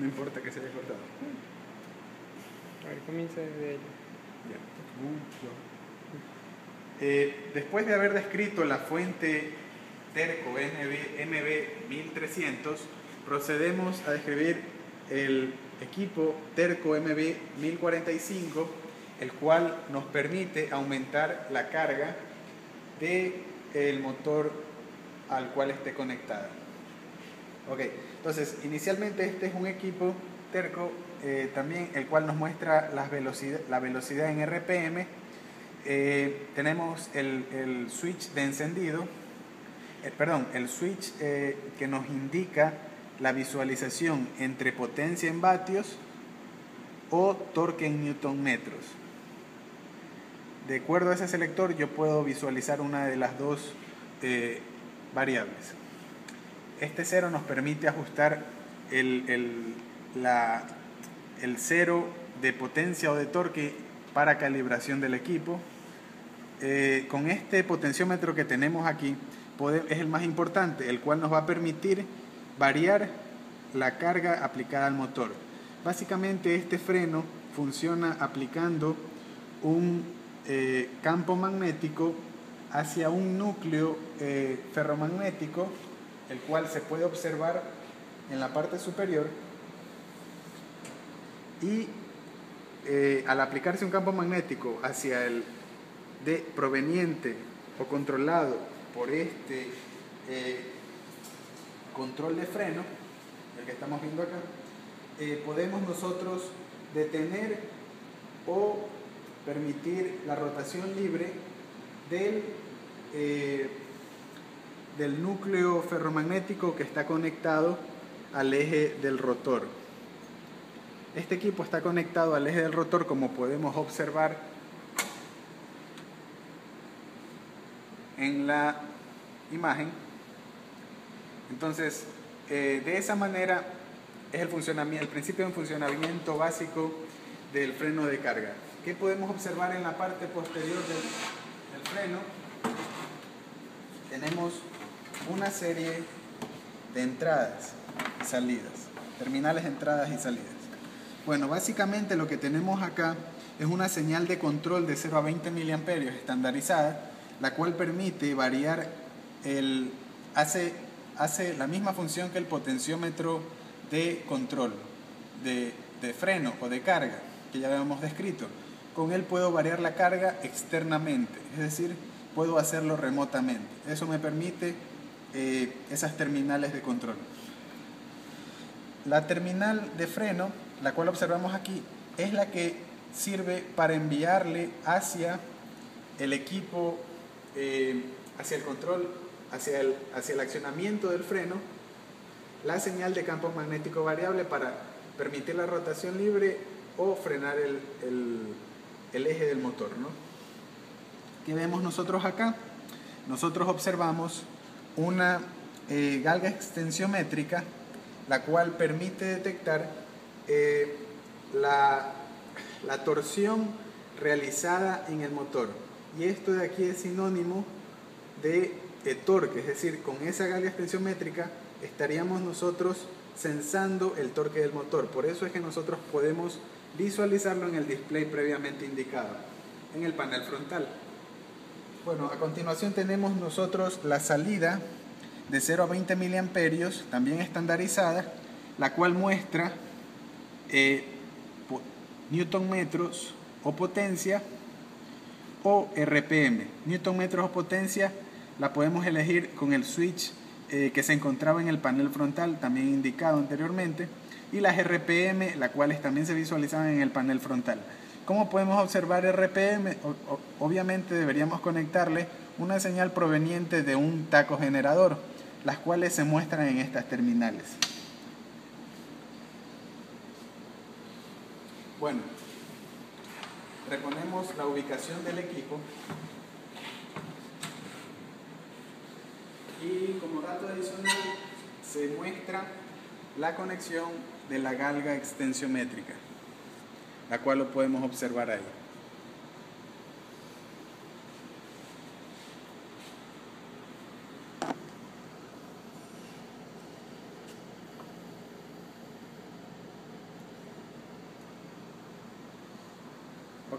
No importa que se haya cortado. A ver, comienza desde ahí. Después de haber descrito la fuente Terco MB1300, procedemos a describir el equipo Terco MB1045, el cual nos permite aumentar la carga del motor al cual esté conectada. Ok, entonces inicialmente este es un equipo Terco también el cual nos muestra la velocidad en RPM. Tenemos el switch de encendido, el switch que nos indica la visualización entre potencia en vatios o torque en newton metros. De acuerdo a ese selector yo puedo visualizar una de las dos variables. Este cero nos permite ajustar el cero de potencia o de torque para calibración del equipo. Con este potenciómetro que tenemos aquí es el más importante, el cual nos va a permitir variar la carga aplicada al motor. Básicamente este freno funciona aplicando un campo magnético hacia un núcleo ferromagnético, el cual se puede observar en la parte superior, y al aplicarse un campo magnético hacia el proveniente o controlado por este control de freno, el que estamos viendo acá, podemos nosotros detener o permitir la rotación libre del núcleo ferromagnético que está conectado al eje del rotor. Este equipo está conectado al eje del rotor, como podemos observar en la imagen. Entonces, de esa manera es el principio de funcionamiento básico del freno de carga. ¿Qué podemos observar en la parte posterior del freno? Tenemos una serie de entradas y salidas, terminales de entradas y salidas. Bueno, básicamente lo que tenemos acá es una señal de control de 0 a 20 mA estandarizada, la cual permite variar hace la misma función que el potenciómetro de control de freno o de carga que ya habíamos descrito. Con él puedo variar la carga externamente, es decir, puedo hacerlo remotamente. Eso me permite esas terminales de control. La terminal de freno, la cual observamos aquí, es la que sirve para enviarle hacia el equipo, hacia el control, hacia el accionamiento del freno, la señal de campo magnético variable para permitir la rotación libre o frenar el eje del motor, ¿no? ¿Qué vemos nosotros acá? Nosotros observamos una galga extensiométrica, la cual permite detectar la torsión realizada en el motor. Y esto de aquí es sinónimo de torque, es decir, con esa galga extensiométrica estaríamos nosotros sensando el torque del motor. Por eso es que nosotros podemos visualizarlo en el display previamente indicado, en el panel frontal. Bueno, a continuación tenemos nosotros la salida de 0 a 20 miliamperios, también estandarizada, la cual muestra newton metros o potencia o RPM. Newton metros o potencia la podemos elegir con el switch que se encontraba en el panel frontal, también indicado anteriormente, y las RPM, las cuales también se visualizaban en el panel frontal. ¿Cómo podemos observar RPM? Obviamente deberíamos conectarle una señal proveniente de un taco generador, las cuales se muestran en estas terminales. Bueno, reponemos la ubicación del equipo y como dato adicional se muestra la conexión de la galga extensiométrica, la cual lo podemos observar ahí.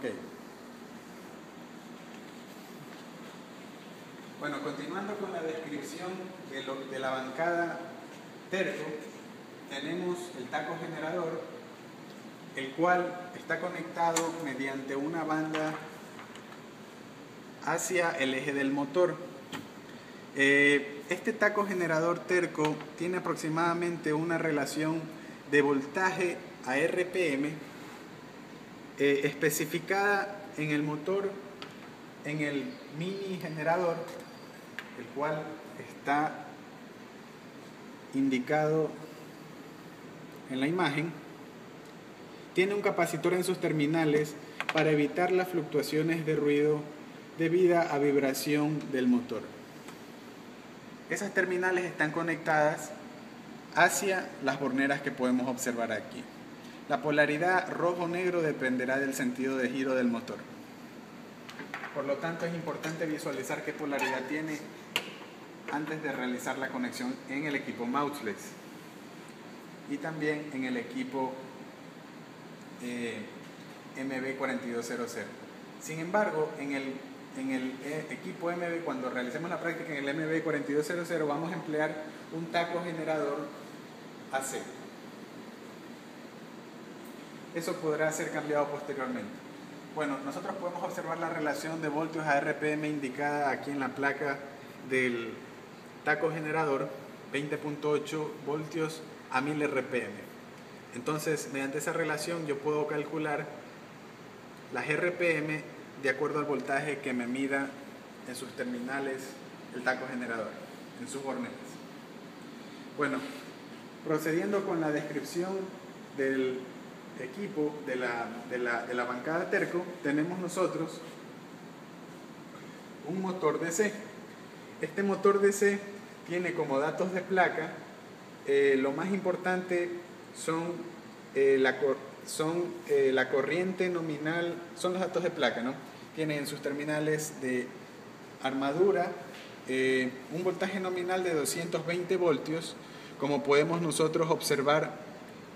Ok. Bueno, continuando con la descripción de la bancada Terco, tenemos el taco generador, el cual está conectado mediante una banda hacia el eje del motor. Este taco generador Terco tiene aproximadamente una relación de voltaje a RPM especificada en el motor, en el mini generador, el cual está indicado en la imagen. Tiene un capacitor en sus terminales para evitar las fluctuaciones de ruido debido a vibración del motor. Esas terminales están conectadas hacia las borneras que podemos observar aquí. La polaridad rojo-negro dependerá del sentido de giro del motor. Por lo tanto, es importante visualizar qué polaridad tiene antes de realizar la conexión en el equipo Mouseless y también en el equipo MB4200. Sin embargo, en el equipo MB, cuando realicemos la práctica en el MB4200, vamos a emplear un taco generador AC. Eso podrá ser cambiado posteriormente. Bueno, nosotros podemos observar la relación de voltios a RPM indicada aquí en la placa del taco generador, 20.8 voltios a 1000 RPM. Entonces, mediante esa relación yo puedo calcular las RPM de acuerdo al voltaje que me mida en sus terminales el taco generador, en sus borneras. Bueno, procediendo con la descripción del equipo de la bancada Terco, tenemos nosotros un motor DC. Este motor DC tiene como datos de placa, lo más importante son la corriente nominal, son los datos de placa, ¿no? Tiene en sus terminales de armadura un voltaje nominal de 220 voltios, como podemos nosotros observar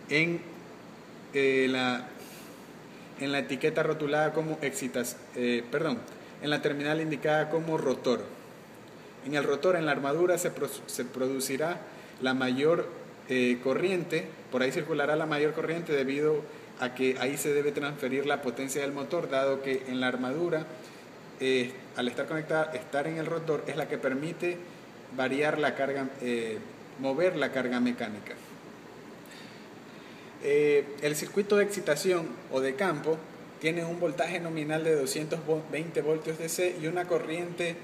en la etiqueta rotulada como en la terminal indicada como rotor. En el rotor, en la armadura, se producirá la mayor corriente, por ahí circulará la mayor corriente debido a que ahí se debe transferir la potencia del motor, dado que en la armadura, al estar conectada, estar en el rotor, es la que permite variar la carga, mover la carga mecánica. El circuito de excitación o de campo tiene un voltaje nominal de 220 voltios DC y una corriente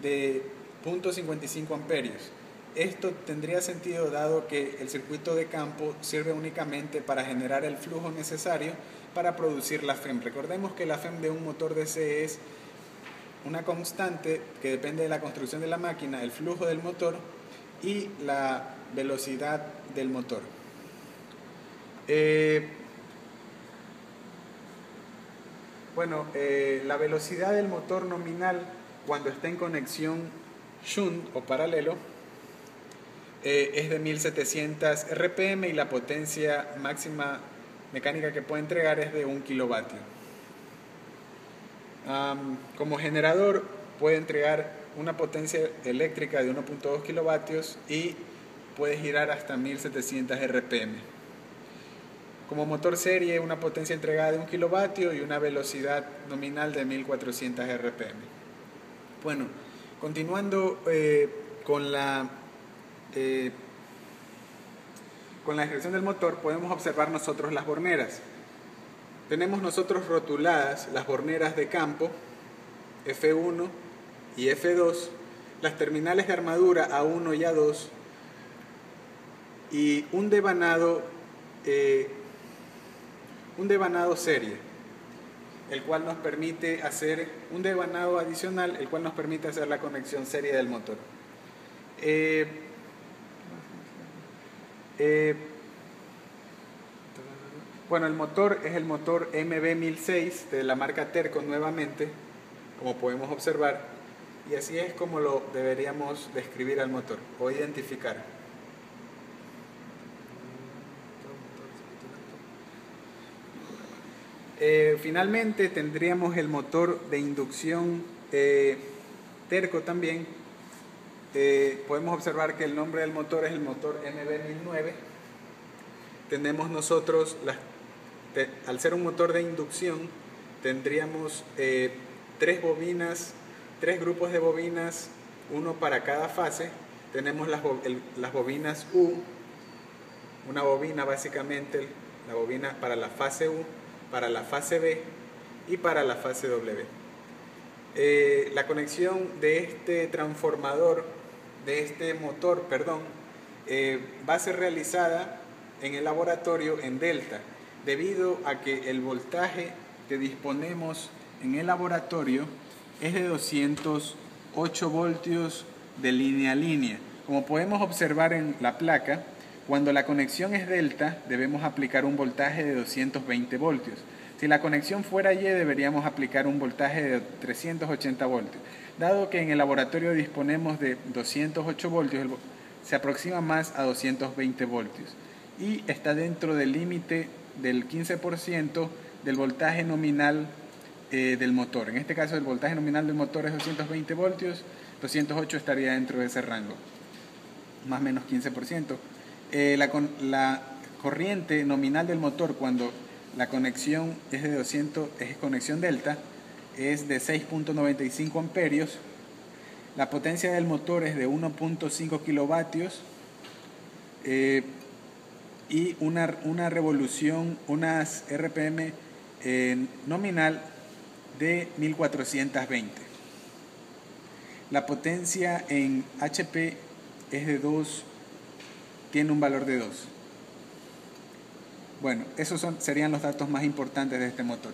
de 0.55 amperios. Esto tendría sentido dado que el circuito de campo sirve únicamente para generar el flujo necesario para producir la FEM. Recordemos que la FEM de un motor DC es una constante que depende de la construcción de la máquina, el flujo del motor y la velocidad del motor. La velocidad del motor nominal cuando está en conexión shunt o paralelo es de 1700 RPM y la potencia máxima mecánica que puede entregar es de 1 kilovatio. Como generador puede entregar una potencia eléctrica de 1.2 kilovatios y puede girar hasta 1700 RPM. Como motor serie, una potencia entregada de 1 kilovatio y una velocidad nominal de 1400 RPM. Bueno, continuando con la descripción del motor, podemos observar nosotros las borneras. Tenemos nosotros rotuladas las borneras de campo F1 y F2, las terminales de armadura A1 y A2 y un devanado serie, el cual nos permite hacer un devanado adicional, el cual nos permite hacer la conexión serie del motor. El motor es el motor MB1006 de la marca Terco nuevamente, como podemos observar, y así es como lo deberíamos describir al motor o identificar. Finalmente tendríamos el motor de inducción Terco también. Podemos observar que el nombre del motor es el motor MB1009. Tenemos nosotros, al ser un motor de inducción, tendríamos tres grupos de bobinas, uno para cada fase. Tenemos las bobinas U, una bobina básicamente, la bobina para la fase U, para la fase B y para la fase W. La conexión de este transformador, de este motor, va a ser realizada en el laboratorio en delta, debido a que el voltaje que disponemos en el laboratorio es de 208 voltios de línea a línea. Como podemos observar en la placa, cuando la conexión es delta, debemos aplicar un voltaje de 220 voltios. Si la conexión fuera Y, deberíamos aplicar un voltaje de 380 voltios. Dado que en el laboratorio disponemos de 208 voltios, se aproxima más a 220 voltios. Y está dentro del límite del 15% del voltaje nominal del motor. En este caso, el voltaje nominal del motor es 220 voltios, 208 estaría dentro de ese rango, más o menos 15%. La corriente nominal del motor, cuando la conexión es de 200, es conexión delta, es de 6.95 amperios. La potencia del motor es de 1.5 kilovatios y una revolución, unas RPM nominal de 1420. La potencia en HP es de 2, tiene un valor de 2. Bueno, esos serían los datos más importantes de este motor.